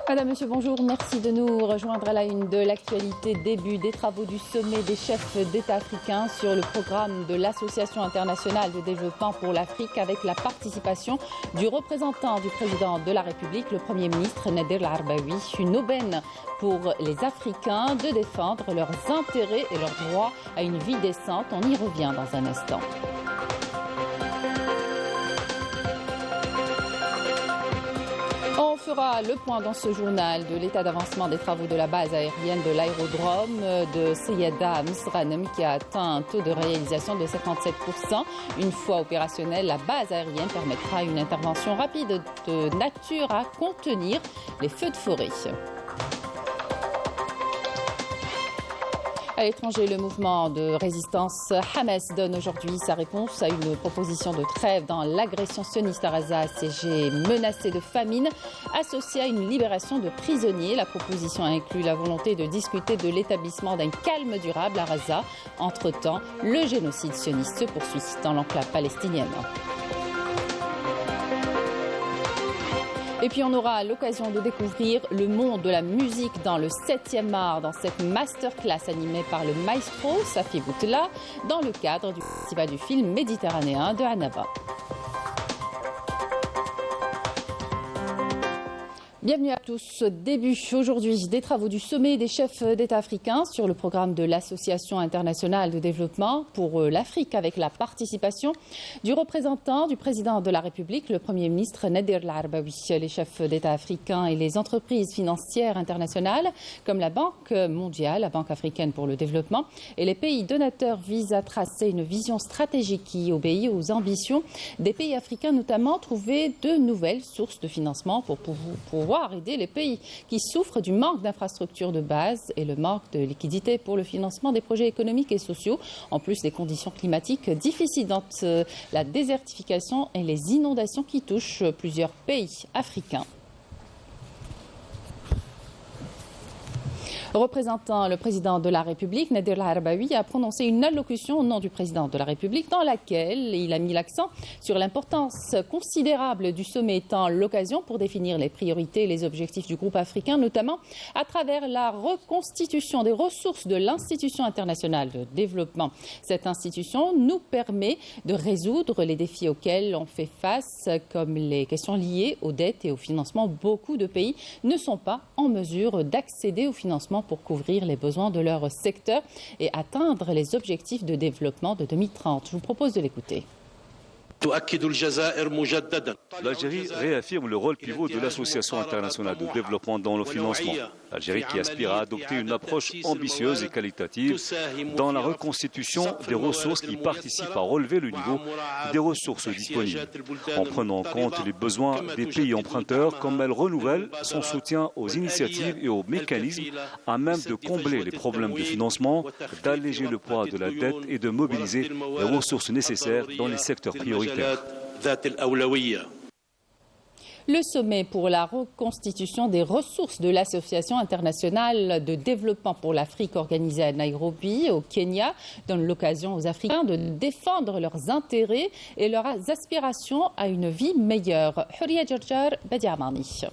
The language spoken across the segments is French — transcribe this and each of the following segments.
Madame, Monsieur, bonjour. Merci de nous rejoindre à la une de l'actualité. Début des travaux du sommet des chefs d'État africains sur le programme de l'Association internationale de développement pour l'Afrique avec la participation du représentant du président de la République, le Premier ministre Nader El-Arbaoui. Une aubaine pour les Africains de défendre leurs intérêts et leurs droits à une vie décente. On y revient dans un instant. On fera le point dans ce journal de l'état d'avancement des travaux de la base aérienne de l'aérodrome de Seyeda Misranem qui a atteint un taux de réalisation de 57%. Une fois opérationnelle, la base aérienne permettra une intervention rapide de nature à contenir les feux de forêt. À l'étranger, le mouvement de résistance Hamas donne aujourd'hui sa réponse à une proposition de trêve dans l'agression sioniste à Gaza, assiégée, menacée de famine, associée à une libération de prisonniers. La proposition inclut la volonté de discuter de l'établissement d'un calme durable à Gaza. Entre-temps, le génocide sioniste se poursuit dans l'enclave palestinienne. Et puis on aura l'occasion de découvrir le monde de la musique dans le 7e art, dans cette masterclass animée par le maestro Safi Boutla, dans le cadre du festival du film méditerranéen de Annaba. Bienvenue à tous. Début aujourd'hui des travaux du sommet des chefs d'État africains sur le programme de l'Association internationale de développement pour l'Afrique avec la participation du représentant du président de la République, le Premier ministre Nader El-Arbaoui. Les chefs d'État africains et les entreprises financières internationales comme la Banque mondiale, la Banque africaine pour le développement et les pays donateurs visent à tracer une vision stratégique qui obéit aux ambitions des pays africains, notamment trouver de nouvelles sources de financement pour pouvoir aider les pays qui souffrent du manque d'infrastructures de base et le manque de liquidité pour le financement des projets économiques et sociaux, en plus des conditions climatiques difficiles, dont la désertification et les inondations qui touchent plusieurs pays africains. Représentant le président de la République, Nader El-Arbaoui a prononcé une allocution au nom du président de la République dans laquelle il a mis l'accent sur l'importance considérable du sommet étant l'occasion pour définir les priorités et les objectifs du groupe africain, notamment à travers la reconstitution des ressources de l'Institution internationale de développement. Cette institution nous permet de résoudre les défis auxquels on fait face, comme les questions liées aux dettes et au financement. Beaucoup de pays ne sont pas en mesure d'accéder au financement pour couvrir les besoins de leur secteur et atteindre les objectifs de développement de 2030. Je vous propose de l'écouter. L'Algérie réaffirme le rôle pivot de l'Association internationale de développement dans le financement. L'Algérie qui aspire à adopter une approche ambitieuse et qualitative dans la reconstitution des ressources qui participent à relever le niveau des ressources disponibles. En prenant en compte les besoins des pays emprunteurs, comme elle renouvelle son soutien aux initiatives et aux mécanismes à même de combler les problèmes de financement, d'alléger le poids de la dette et de mobiliser les ressources nécessaires dans les secteurs prioritaires. Le sommet pour la reconstitution des ressources de l'Association internationale de développement pour l'Afrique organisé à Nairobi, au Kenya, donne l'occasion aux Africains de défendre leurs intérêts et leurs aspirations à une vie meilleure. Huria Djarjar, Badia Amani.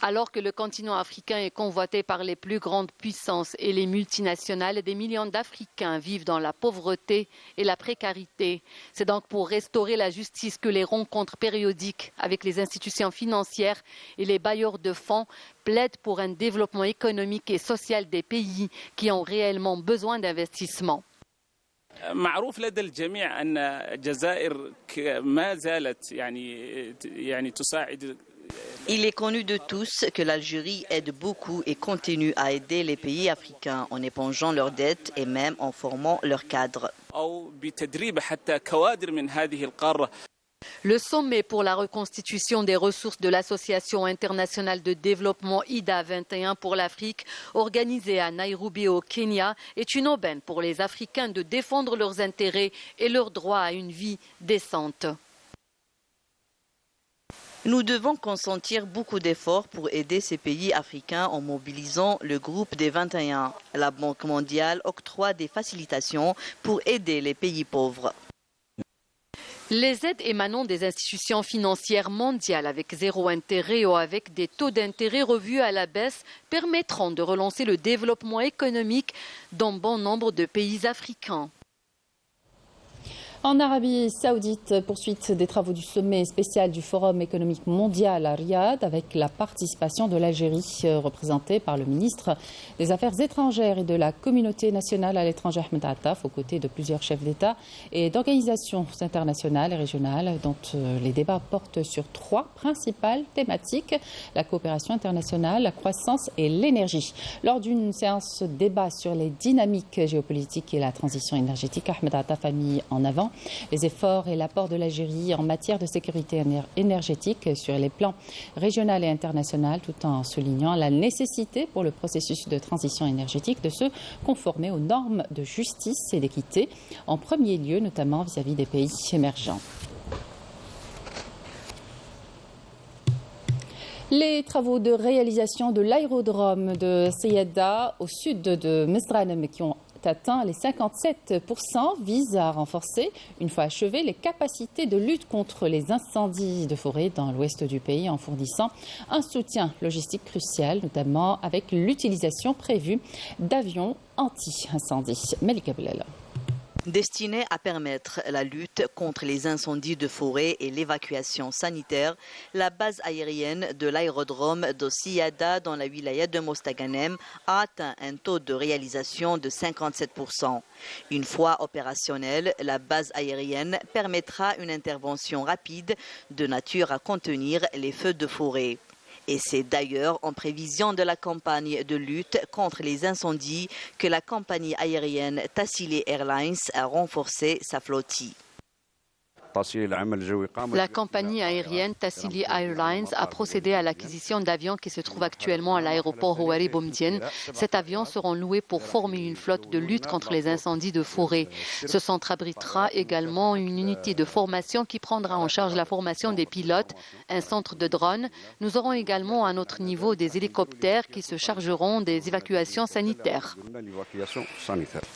Alors que le continent africain est convoité par les plus grandes puissances et les multinationales, des millions d'Africains vivent dans la pauvreté et la précarité. C'est donc pour restaurer la justice que les rencontres périodiques avec les institutions financières et les bailleurs de fonds plaident pour un développement économique et social des pays qui ont réellement besoin d'investissement. معروف لدى الجميع أن الجزائر ما زالت يعني تساعد. Il est connu de tous que l'Algérie aide beaucoup et continue à aider les pays africains en épongeant leurs dettes et même en formant leurs cadres. Le sommet pour la reconstitution des ressources de l'Association internationale de développement IDA 21 pour l'Afrique, organisé à Nairobi au Kenya, est une aubaine pour les Africains de défendre leurs intérêts et leur droit à une vie décente. Nous devons consentir beaucoup d'efforts pour aider ces pays africains en mobilisant le groupe des 21. La Banque mondiale octroie des facilitations pour aider les pays pauvres. Les aides émanant des institutions financières mondiales avec zéro intérêt ou avec des taux d'intérêt revus à la baisse permettront de relancer le développement économique dans bon nombre de pays africains. En Arabie Saoudite, poursuite des travaux du sommet spécial du Forum économique mondial à Riyad avec la participation de l'Algérie représentée par le ministre des Affaires étrangères et de la communauté nationale à l'étranger Ahmed Attaf aux côtés de plusieurs chefs d'État et d'organisations internationales et régionales dont les débats portent sur 3 principales thématiques, la coopération internationale, la croissance et l'énergie. Lors d'une séance débat sur les dynamiques géopolitiques et la transition énergétique, Ahmed Attaf a mis en avant les efforts et l'apport de l'Algérie en matière de sécurité énergétique sur les plans régional et international, tout en soulignant la nécessité pour le processus de transition énergétique de se conformer aux normes de justice et d'équité, en premier lieu notamment vis-à-vis des pays émergents. Les travaux de réalisation de l'aérodrome de Sayada au sud de Mesranem qui ont atteint les 57% vise à renforcer, une fois achevées, les capacités de lutte contre les incendies de forêt dans l'ouest du pays en fournissant un soutien logistique crucial, notamment avec l'utilisation prévue d'avions anti-incendie. Malika Belal. Destiné à permettre la lutte contre les incendies de forêt et l'évacuation sanitaire, la base aérienne de l'aérodrome de Sayada dans la wilaya de Mostaganem a atteint un taux de réalisation de 57%. Une fois opérationnelle, la base aérienne permettra une intervention rapide de nature à contenir les feux de forêt. Et c'est d'ailleurs en prévision de la campagne de lutte contre les incendies que la compagnie aérienne Tassili Airlines a renforcé sa flottille. La compagnie aérienne Tassili Airlines a procédé à l'acquisition d'avions qui se trouvent actuellement à l'aéroport Houari Boumediene. Cet avion sera loué pour former une flotte de lutte contre les incendies de forêt. Ce centre abritera également une unité de formation qui prendra en charge la formation des pilotes, un centre de drones. Nous aurons également à notre niveau des hélicoptères qui se chargeront des évacuations sanitaires.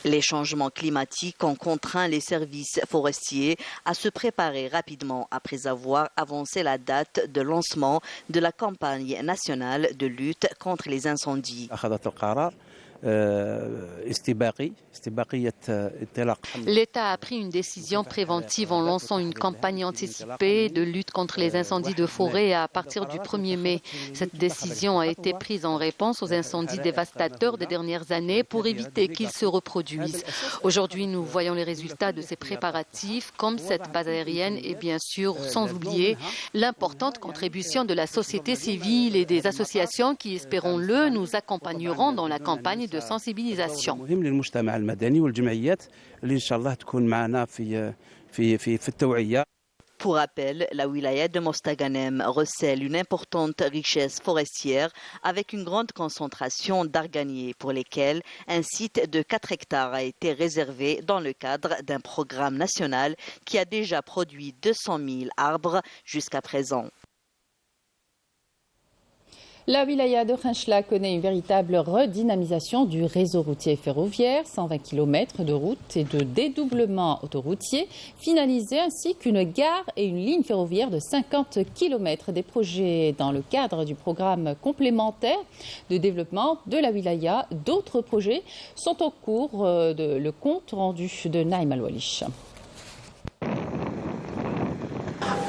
Les changements climatiques ont contraint les services forestiers à se préparer rapidement après avoir avancé la date de lancement de la campagne nationale de lutte contre les incendies. L'État a pris une décision préventive en lançant une campagne anticipée de lutte contre les incendies de forêt à partir du 1er mai. Cette décision a été prise en réponse aux incendies dévastateurs des dernières années pour éviter qu'ils se reproduisent. Aujourd'hui, nous voyons les résultats de ces préparatifs, comme cette base aérienne et bien sûr, sans oublier, l'importante contribution de la société civile et des associations qui, espérons-le, nous accompagneront dans la campagne de sensibilisation. Pour rappel, la wilaya de Mostaganem recèle une importante richesse forestière avec une grande concentration d'arganiers pour lesquels un site de 4 hectares a été réservé dans le cadre d'un programme national qui a déjà produit 200 000 arbres jusqu'à présent. La wilaya de Khenchela connaît une véritable redynamisation du réseau routier et ferroviaire, 120 km de route et de dédoublement autoroutier finalisés ainsi qu'une gare et une ligne ferroviaire de 50 km. Des projets dans le cadre du programme complémentaire de développement de la wilaya. D'autres projets sont en cours, le compte rendu de Naïm Al-Walish.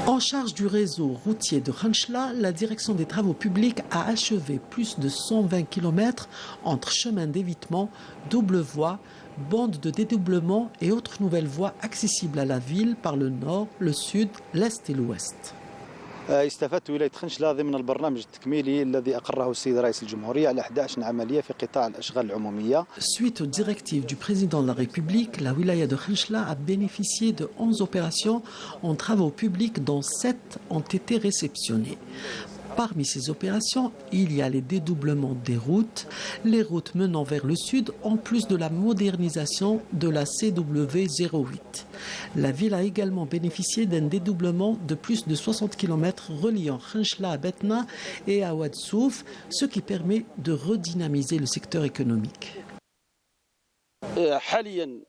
En charge du réseau routier de Khenchela, la direction des travaux publics a achevé plus de 120 km entre chemins d'évitement, double voie, bandes de dédoublement et autres nouvelles voies accessibles à la ville par le nord, le sud, l'est et l'ouest. استفادت ولاية خنشلة ضمن البرنامج التكميلي الذي أقره السيد رئيس الجمهورية على 11 عملية في قطاع الأشغال العمومية. Suite aux directives du président de la République, la wilaya de Khenchela a bénéficié de 11 opérations en travaux publics dont 7 ont été réceptionnées. Parmi ces opérations, il y a les dédoublements des routes, les routes menant vers le sud, en plus de la modernisation de la CW08. La ville a également bénéficié d'un dédoublement de plus de 60 km reliant Khenchela à Betna et à Ouad Souf, ce qui permet de redynamiser le secteur économique. حاليا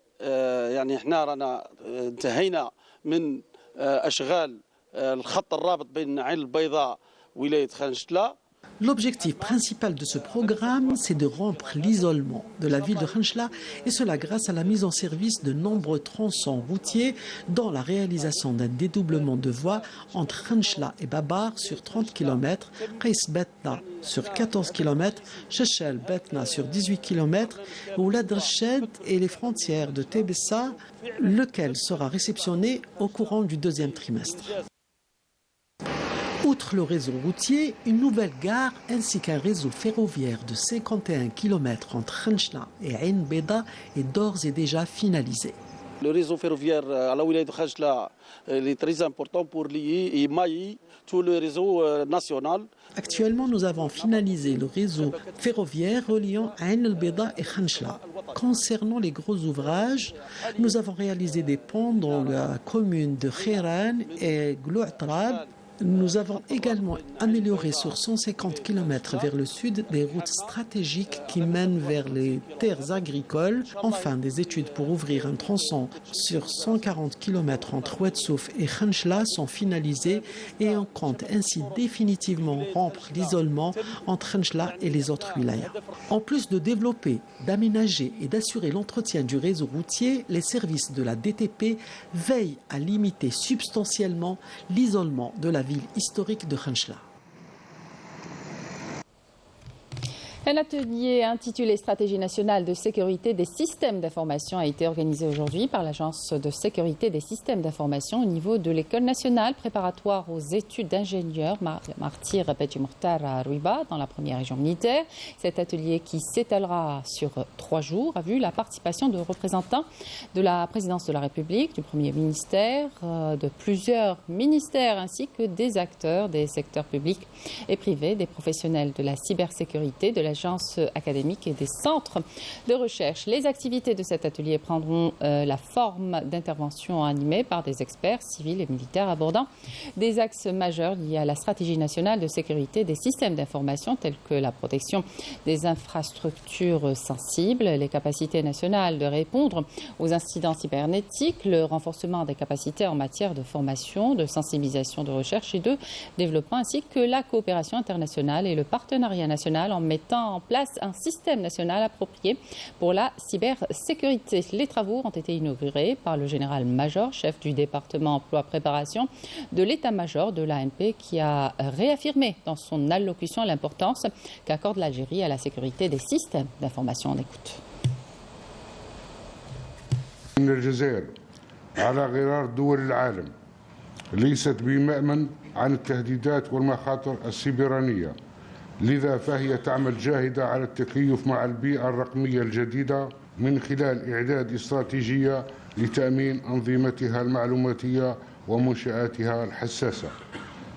يعني احنا رانا انتهينا من أشغال الخط الرابط بين عين البيضاء ولاية خان شتلا. L'objectif principal de ce programme, c'est de rompre l'isolement de la ville de Khenchela, et cela grâce à la mise en service de nombreux tronçons routiers, dont la réalisation d'un dédoublement de voies entre Khenchela et Babar sur 30 km, Qais Betna sur 14 km, Chechel Betna sur 18 km, Oulad Rached et les frontières de Tébessa, lequel sera réceptionné au courant du deuxième trimestre. Outre le réseau routier, une nouvelle gare ainsi qu'un réseau ferroviaire de 51 km entre Khenchela et Ain Beda est d'ores et déjà finalisé. Le réseau ferroviaire à la wilaya de Khenchela est très important pour lier et mailler tout le réseau national. Actuellement, nous avons finalisé le réseau ferroviaire reliant Ain el-Beda et Khenchela. Concernant les gros ouvrages, nous avons réalisé des ponts dans la commune de Khairan et Glouatrab. Nous avons également amélioré sur 150 km vers le sud des routes stratégiques qui mènent vers les terres agricoles. Enfin, des études pour ouvrir un tronçon sur 140 km entre Ouedsouf et Khenchela sont finalisées et on compte ainsi définitivement rompre l'isolement entre Khenchela et les autres wilayas. En plus de développer, d'aménager et d'assurer l'entretien du réseau routier, les services de la DTP veillent à limiter substantiellement l'isolement de la ville historique de Khenchela. Un atelier intitulé Stratégie nationale de sécurité des systèmes d'information a été organisé aujourd'hui par l'Agence de sécurité des systèmes d'information au niveau de l'École nationale préparatoire aux études d'ingénieurs Martyr Bedjimortar à Ruiba, dans la première région militaire. Cet atelier, qui s'étalera sur 3 jours, a vu la participation de représentants de la présidence de la République, du Premier ministère, de plusieurs ministères, ainsi que des acteurs des secteurs publics et privés, des professionnels de la cybersécurité, de l'agence académique et des centres de recherche. Les activités de cet atelier prendront la forme d'interventions animées par des experts civils et militaires abordant des axes majeurs liés à la stratégie nationale de sécurité des systèmes d'information tels que la protection des infrastructures sensibles, les capacités nationales de répondre aux incidents cybernétiques, le renforcement des capacités en matière de formation, de sensibilisation, de recherche et de développement, ainsi que la coopération internationale et le partenariat national en mettant en place un système national approprié pour la cybersécurité. Les travaux ont été inaugurés par le général-major, chef du département emploi-préparation de l'état-major de l'ANP, qui a réaffirmé dans son allocution l'importance qu'accorde l'Algérie à la sécurité des systèmes d'information. On écoute. الجزائر على غرار دول العالم ليست بمأمن عن التهديدات والمخاطر السيبرانية. لذا فهي تعمل جاهدة على التكيف مع البيئة الرقمية الجديدة من خلال إعداد استراتيجية لتأمين أنظمتها المعلوماتية ومنشآتها الحساسة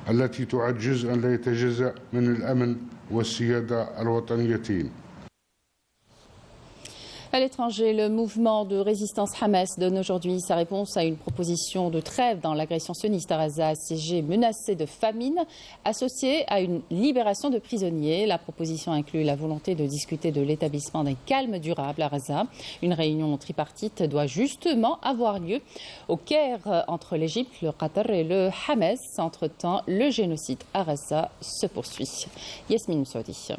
التي تعد جزءا لا يتجزأ من الأمن والسيادة الوطنيتين. À l'étranger, le mouvement de résistance Hamas donne aujourd'hui sa réponse à une proposition de trêve dans l'agression sioniste à Gaza, assiégée, menacée de famine, associée à une libération de prisonniers. La proposition inclut la volonté de discuter de l'établissement d'un calme durable à Gaza. Une réunion tripartite doit justement avoir lieu au Caire entre l'Égypte, le Qatar et le Hamas. Entre-temps, le génocide à Gaza se poursuit. Yasmine Saudi.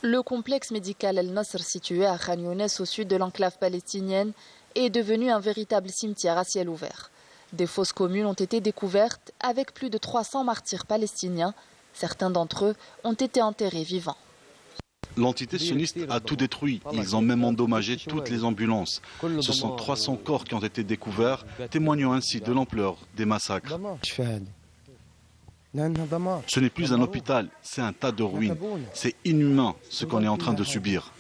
Le complexe médical Al-Nasr, situé à Khan Younes, au sud de l'enclave palestinienne, est devenu un véritable cimetière à ciel ouvert. Des fosses communes ont été découvertes avec plus de 300 martyrs palestiniens. Certains d'entre eux ont été enterrés vivants. L'entité sioniste a tout détruit. Ils ont même endommagé toutes les ambulances. Ce sont 300 corps qui ont été découverts, témoignant ainsi de l'ampleur des massacres. Ce n'est plus un hôpital, c'est un tas de ruines. C'est inhumain ce qu'on est en train de subir.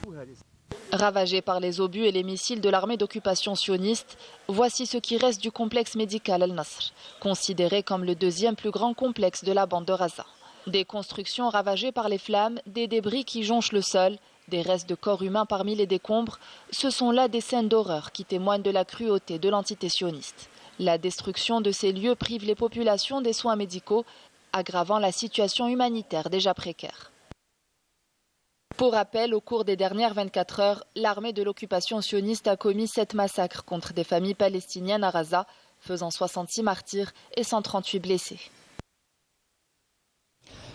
Ravagé par les obus et les missiles de l'armée d'occupation sioniste, voici ce qui reste du complexe médical Al-Nasr, considéré comme le deuxième plus grand complexe de la bande de Gaza. Des constructions ravagées par les flammes, des débris qui jonchent le sol, des restes de corps humains parmi les décombres, ce sont là des scènes d'horreur qui témoignent de la cruauté de l'entité sioniste. La destruction de ces lieux prive les populations des soins médicaux, aggravant la situation humanitaire déjà précaire. Pour rappel, au cours des dernières 24 heures, l'armée de l'occupation sioniste a commis 7 massacres contre des familles palestiniennes à Gaza, faisant 66 martyrs et 138 blessés.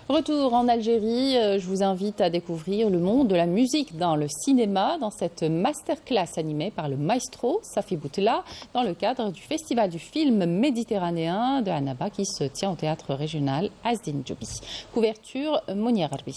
Retour en Algérie, je vous invite à découvrir le monde de la musique dans le cinéma, dans cette masterclass animée par le maestro Safi Boutella, dans le cadre du Festival du film méditerranéen de Annaba qui se tient au théâtre régional Azdin Djoubi. Couverture Monia Arbi.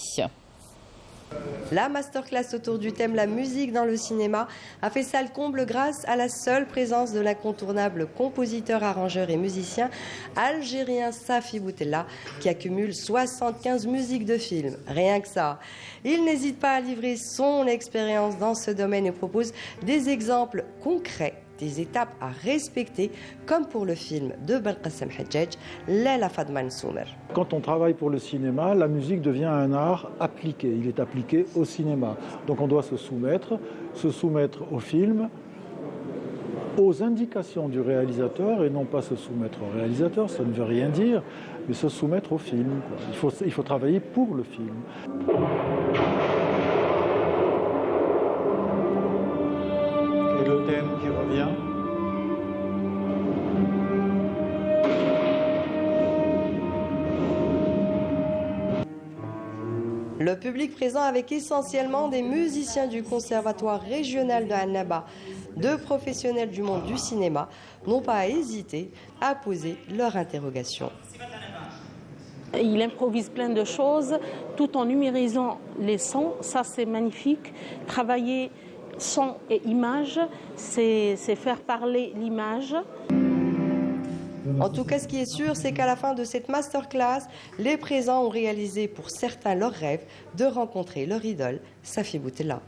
La masterclass autour du thème la musique dans le cinéma a fait salle comble grâce à la seule présence de l'incontournable compositeur, arrangeur et musicien algérien Safi Boutella qui accumule 75 musiques de films. Rien que ça. Il n'hésite pas à livrer son expérience dans ce domaine et propose des exemples concrets des étapes à respecter, comme pour le film de Belkacem Hadjadj, Laila Fadman Soumer. Quand on travaille pour le cinéma, la musique devient un art appliqué. Il est appliqué au cinéma. Donc on doit se soumettre au film, aux indications du réalisateur, et non pas se soumettre au réalisateur, ça ne veut rien dire, mais se soumettre au film, quoi. Il faut travailler pour le film. Et le thème qui revient. Le public présent avec essentiellement des musiciens du conservatoire régional de Annaba, de professionnels du monde du cinéma, n'ont pas hésité à poser leurs interrogations. Il improvise plein de choses tout en numérisant les sons, ça c'est magnifique. Travailler son et image, c'est faire parler l'image. En tout cas, ce qui est sûr, c'est qu'à la fin de cette masterclass, les présents ont réalisé pour certains leur rêve de rencontrer leur idole, Safi Boutella.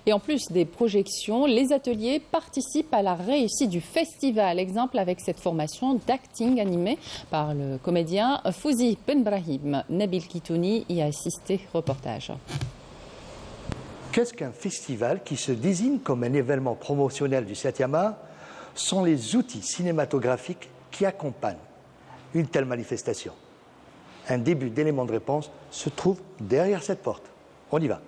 Et en plus des projections, les ateliers participent à la réussite du festival. Exemple avec cette formation d'acting animée par le comédien Fouzi Benbrahim. Nabil Kitouni y a assisté. Reportage. Qu'est-ce qu'un festival qui se désigne comme un événement promotionnel du 7e art sont les outils cinématographiques qui accompagnent une telle manifestation. Un début d'élément de réponse se trouve derrière cette porte. On y va.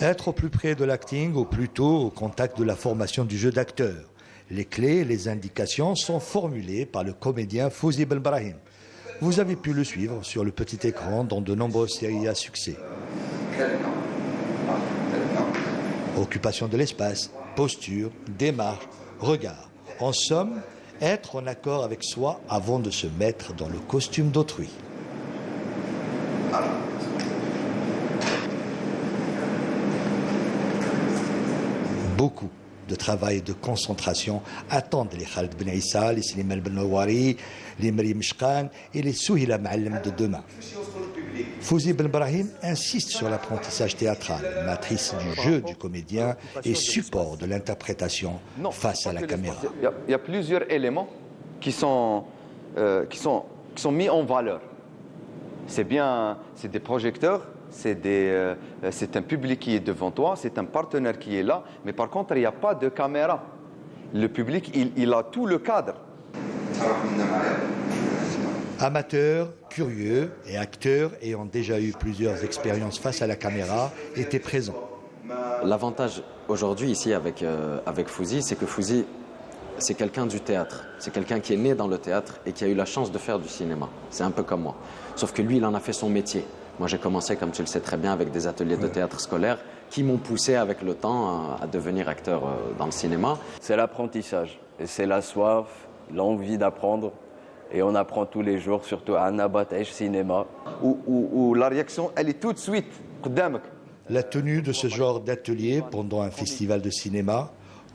Être au plus près de l'acting, ou plutôt au contact de la formation du jeu d'acteur. Les clés et les indications sont formulées par le comédien Fouzi Benbrahim. Vous avez pu le suivre sur le petit écran dans de nombreuses séries à succès. Occupation de l'espace, posture, démarche, regard. En somme, être en accord avec soi avant de se mettre dans le costume d'autrui. Beaucoup de travail et de concentration attendent les Khaled Ben Issa, les Slimane Ben Nawari, les Maryam Shkan et les Souhila Ma'alem de demain. Fouzi Benbrahim insiste sur l'apprentissage théâtral, matrice du jeu du comédien et support de l'interprétation face à la caméra. Il y a plusieurs éléments qui sont mis en valeur. C'est des projecteurs, c'est un public qui est devant toi, c'est un partenaire qui est là, mais par contre, il n'y a pas de caméra. Le public, il a tout le cadre. Amateurs, curieux et acteurs ayant déjà eu plusieurs expériences face à la caméra étaient présents. L'avantage aujourd'hui ici avec Fouzi, c'est que Fouzi, c'est quelqu'un du théâtre. C'est quelqu'un qui est né dans le théâtre et qui a eu la chance de faire du cinéma. C'est un peu comme moi. Sauf que lui, il en a fait son métier. Moi, j'ai commencé, comme tu le sais très bien, avec des ateliers de théâtre scolaire qui m'ont poussé avec le temps à devenir acteur dans le cinéma. C'est l'apprentissage. Et c'est la soif, l'envie d'apprendre. Et on apprend tous les jours, surtout à Annaba Taïch Cinéma. Où la réaction, elle est tout de suite. La tenue de ce genre d'atelier pendant un festival de cinéma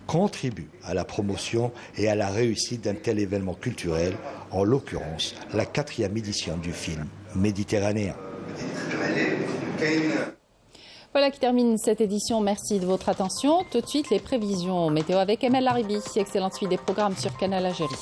contribue à la promotion et à la réussite d'un tel événement culturel, en l'occurrence la 4e édition du film méditerranéen. Voilà qui termine cette édition. Merci de votre attention. Tout de suite, les prévisions météo avec Emel Laribi. Excellente suite des programmes sur Canal Algérie.